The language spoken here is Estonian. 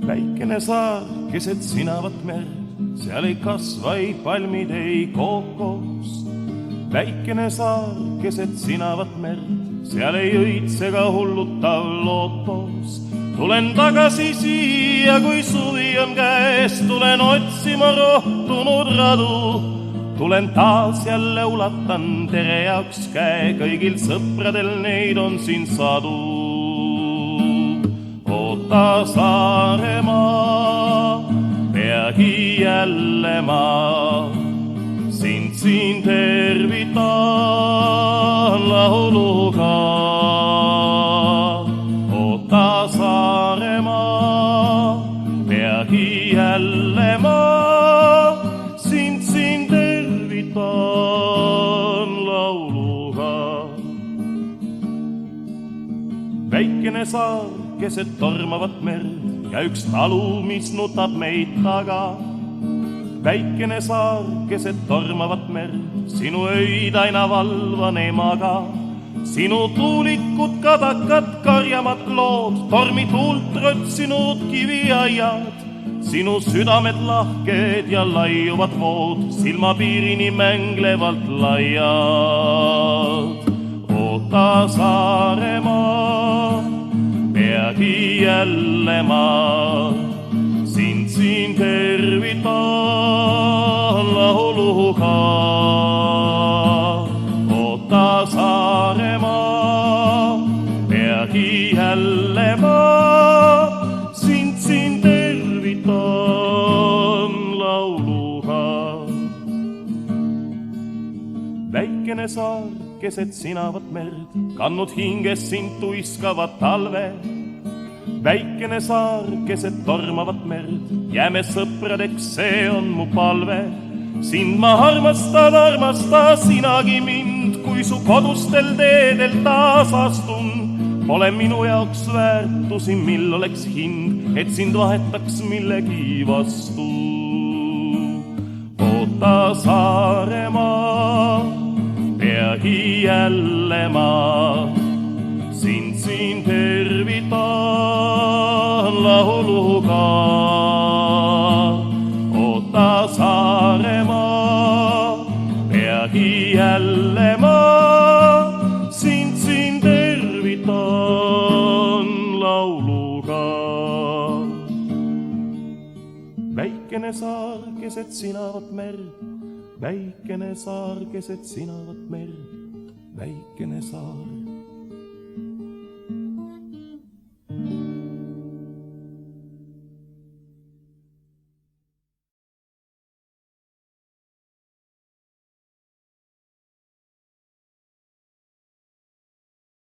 Väikene saar keset sinavat merd, seal ei kasva ei palmid, ei kookos. Väikene saar keset sinavat merd, seal ei õitse ka hullutav lootos. Tulen tagasi siia, kui suvi on käes, tulen otsima rohtunud radu. Tulen taas jälle ulatan tere jaoks käe, kõigil sõpradel neid on siin sadu. Oota Saaremaa, peagi jälle ma sind siin tervitan lauluga. Oota Saaremaa, peagi jälle ma sind siin tervitan lauluga. Väikene saar keset tormavat merd ja üks talu, mis nutab meid taga. Väikene saar keset tormavat merd, sinu öid aina valvan ei maga. Sinu tuulikud, kadakad, karjamad lood, tormi tuult rötsinud kiviaiad. Sinu südamed lahked ja laiuvad vood, silmapiirini mänglevalt laiad. Oota Saaremaa, peagi jälle ma sind siin tervitan lauluga. Oota Saaremaa, peagi jälle ma sind siin tervitan lauluga. Väikene saar keset sinavat merd, kannud hinges sind tuiskavat talve. Väikene saar keset tormavat merd, jääme sõpradeks, see on mu palve. Sind ma armastan, armasta sinagi mind, kui su kodustel teedel taas astun. Pole minu jaoks väärtusi, mil oleks hind, et sind vahetaks millegi vastu. Oota Saaremaa, peagi jälle ma sind siin tervitan lauluga. Oota Saaremaa, peagi jälle ma sind siin tervitan lauluga. Väikene saar keset sinavat merd, väikene saar keset sinavat merd, väikene saar